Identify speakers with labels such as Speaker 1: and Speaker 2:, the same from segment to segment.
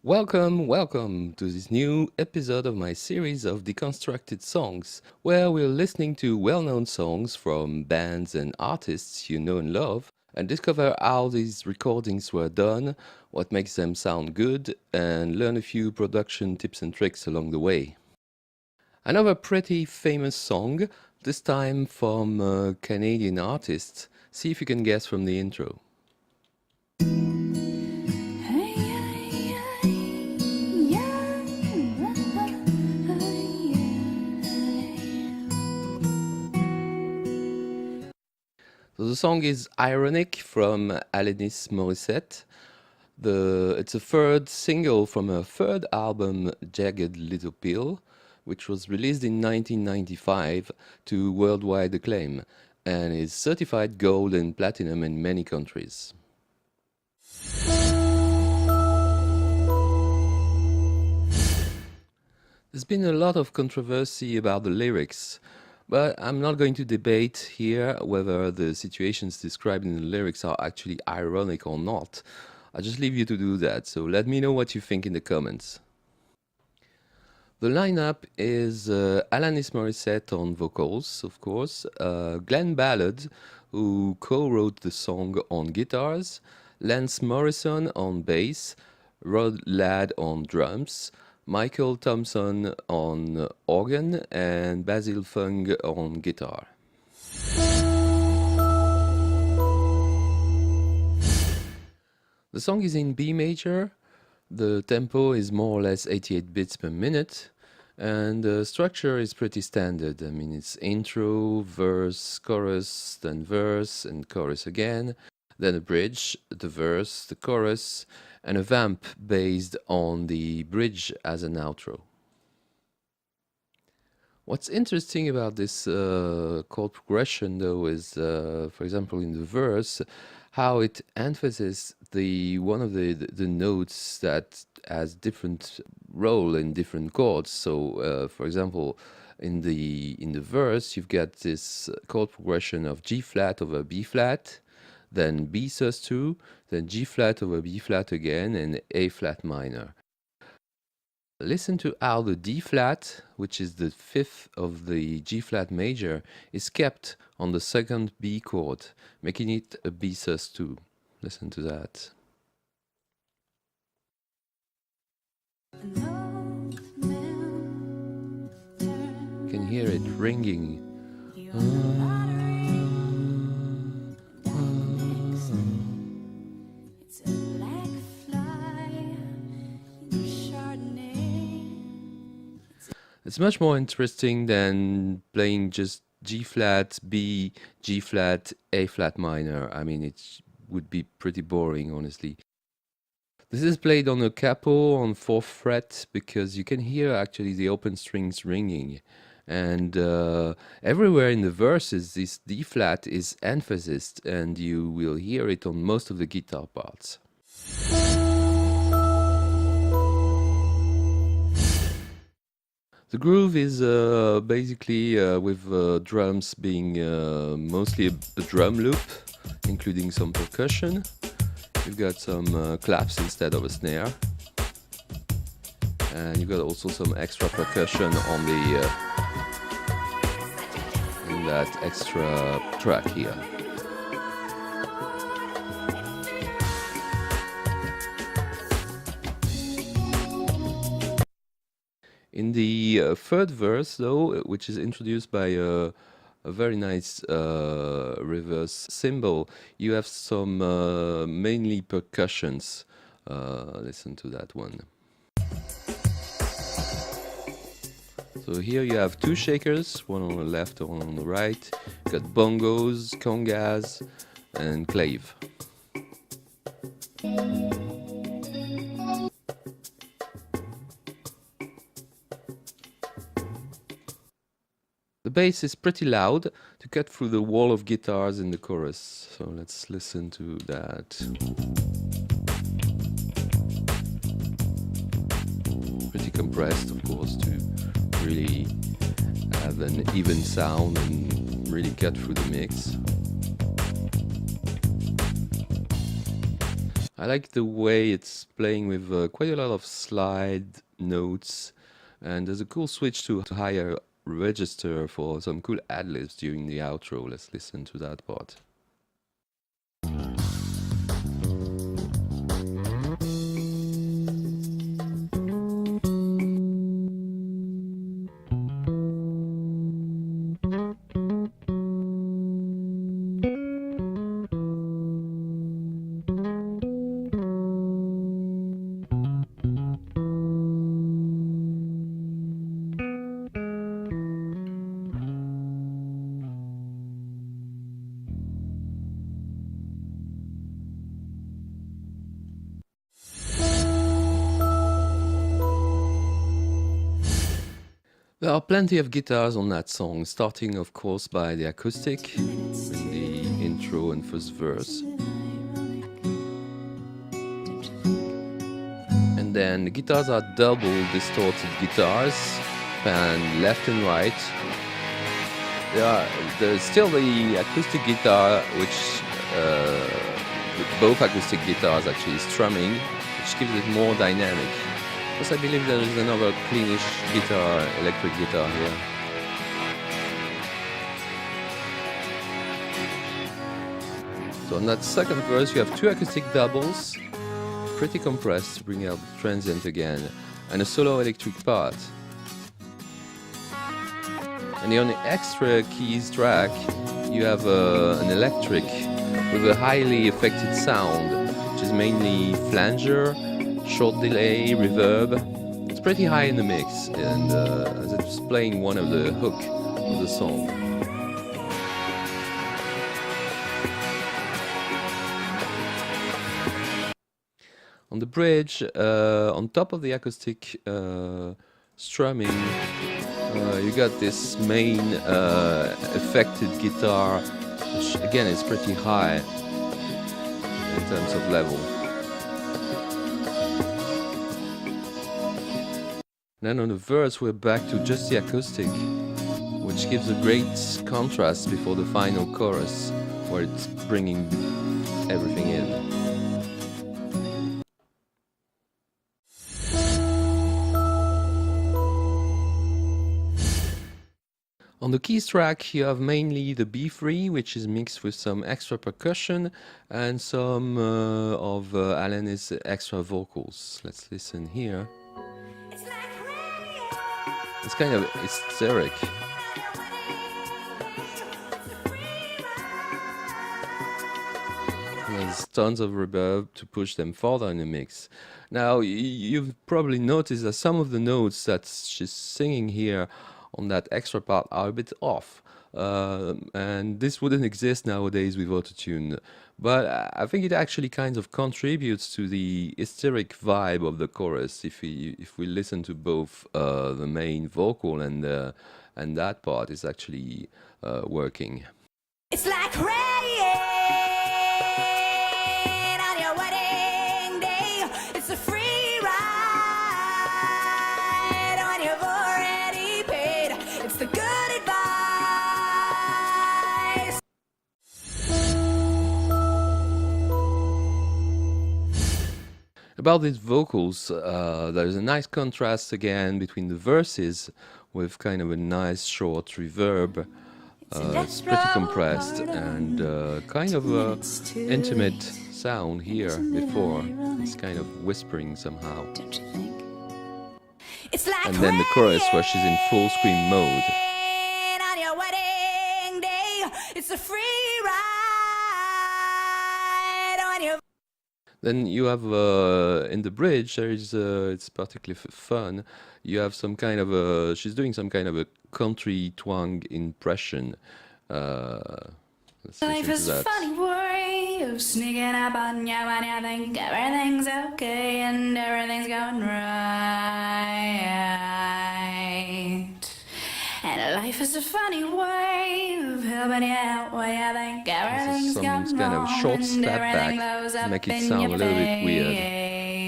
Speaker 1: Welcome to this new episode of my series of deconstructed songs, where we're listening to well known songs from bands and artists you know and love, and discover how these recordings were done, what makes them sound good, and learn a few production tips and tricks along the way. Another pretty famous song, this time from a Canadian artist. See if you can guess from the intro. So the song is Ironic from Alanis Morissette. It's a third single from her third album, Jagged Little Pill, which was released in 1995 to worldwide acclaim and is certified gold and platinum in many countries. There's been a lot of controversy about the lyrics, but I'm not going to debate here whether the situations described in the lyrics are actually ironic or not. I'll just leave you to do that, so let me know what you think in the comments. The lineup is Alanis Morissette on vocals, of course, Glenn Ballard, who co-wrote the song on guitars, Lance Morrison on bass, Rod Ladd on drums, Michael Thompson on organ, and Basil Fung on guitar. The song is in B major. The tempo is more or less 88 beats per minute, and the structure is pretty standard. I mean, it's intro, verse, chorus, then verse, and chorus again, then a bridge, the verse, the chorus, and a vamp based on the bridge as an outro. What's interesting about this chord progression, though, is, for example, in the verse, how it emphasizes one of the notes that has different role in different chords. So, for example, in the verse, you've got this chord progression of G flat over B flat, then B sus2, then G flat over B flat again, and A flat minor. Listen to how the D flat, which is the fifth of the G flat major, is kept on the second B chord, making it a B sus2. Listen to that. You can hear it ringing. It's much more interesting than playing just G flat, B, G flat, A flat minor. I mean, it would be pretty boring, honestly. This is played on a capo on 4th fret because you can hear actually the open strings ringing. And everywhere in the verses, this D flat is emphasized, and you will hear it on most of the guitar parts. The groove is basically with drums being mostly a drum loop, including some percussion. You've got some claps instead of a snare. And you've got also some extra percussion on the in that extra track here. In the third verse, though, which is introduced by a very nice reverse cymbal, you have some mainly percussions. Listen to that one. So here you have two shakers, one on the left, one on the right. You got bongos, congas, and clave. The bass is pretty loud to cut through the wall of guitars in the chorus. So let's listen to that. Pretty compressed, of course, to really have an even sound and really cut through the mix. I like the way it's playing with quite a lot of slide notes, and there's a cool switch to higher register for some cool ad-libs during the outro. Let's listen to that part. There are plenty of guitars on that song, starting of course by the acoustic in the intro and first verse. And then the guitars are double distorted guitars, pan left and right. There's still the acoustic guitar, which both acoustic guitars actually strumming, which gives it more dynamic. Because I believe there is another cleanish guitar, electric guitar here. So on that second verse you have two acoustic doubles, pretty compressed to bring out the transient again, and a solo electric part. And on the extra keys track you have an electric with a highly affected sound, which is mainly flanger, short delay, reverb. It's pretty high in the mix, and as it's playing one of the hook of the song. On the bridge, on top of the acoustic strumming, you got this main affected guitar, which again is pretty high in terms of level. Then on the verse we're back to just the acoustic, which gives a great contrast before the final chorus, where it's bringing everything in. On the keys track you have mainly the B3, which is mixed with some extra percussion and some of Alanis' extra vocals. Let's listen here. It's kind of hysteric. There's tons of reverb to push them further in the mix. Now, you've probably noticed that some of the notes that she's singing here on that extra part are a bit off. And this wouldn't exist nowadays with autotune. But I think it actually kind of contributes to the hysteric vibe of the chorus if we listen to both the main vocal and that part is actually working.
Speaker 2: It's like rain on your wedding day. It's a free ride when you've already paid. It's the good advice.
Speaker 1: About these vocals, there's a nice contrast again between the verses with kind of a nice short reverb. It's pretty compressed and kind of a intimate sound here before. It's kind of whispering somehow.
Speaker 2: Don't you think? It's like
Speaker 1: And then the chorus where she's in full scream mode.
Speaker 2: rain on your wedding day. It's a free ride when you've
Speaker 1: Then you have in the bridge there is it's particularly fun. You have some kind of a she's doing some kind of a country twang impression. Let's
Speaker 2: Life
Speaker 1: listen
Speaker 2: is
Speaker 1: to
Speaker 2: a
Speaker 1: that.
Speaker 2: funny way of sneaking up on you when you think everything's okay and everything's going right. And life is a funny way of helping you out when you think
Speaker 1: This is
Speaker 2: everything's
Speaker 1: some
Speaker 2: going
Speaker 1: kind of
Speaker 2: wrong
Speaker 1: short
Speaker 2: and
Speaker 1: step
Speaker 2: everything
Speaker 1: back
Speaker 2: blows
Speaker 1: to
Speaker 2: up
Speaker 1: make it
Speaker 2: in
Speaker 1: sound a
Speaker 2: your
Speaker 1: little bit weird,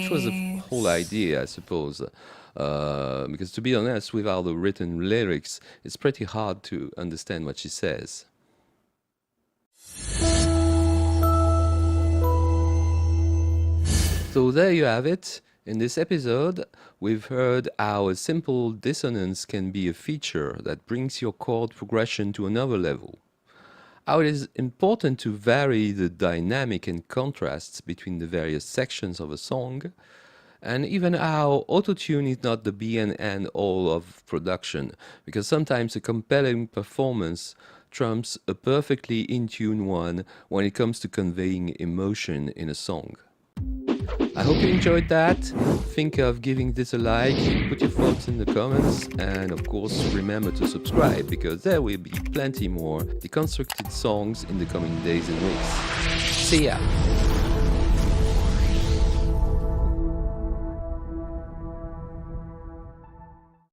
Speaker 1: which was the
Speaker 2: face.
Speaker 1: whole idea, I suppose. Because to be honest, without the written lyrics, it's pretty hard to understand what she says. So there you have it. In this episode, we've heard how a simple dissonance can be a feature that brings your chord progression to another level. How it is important to vary the dynamic and contrasts between the various sections of a song, and even how autotune is not the be and end all of production, because sometimes a compelling performance trumps a perfectly in tune one when it comes to conveying emotion in a song. I hope you enjoyed that. Think of giving this a like, put your thoughts in the comments, and of course remember to subscribe because there will be plenty more deconstructed songs in the coming days and weeks. See ya!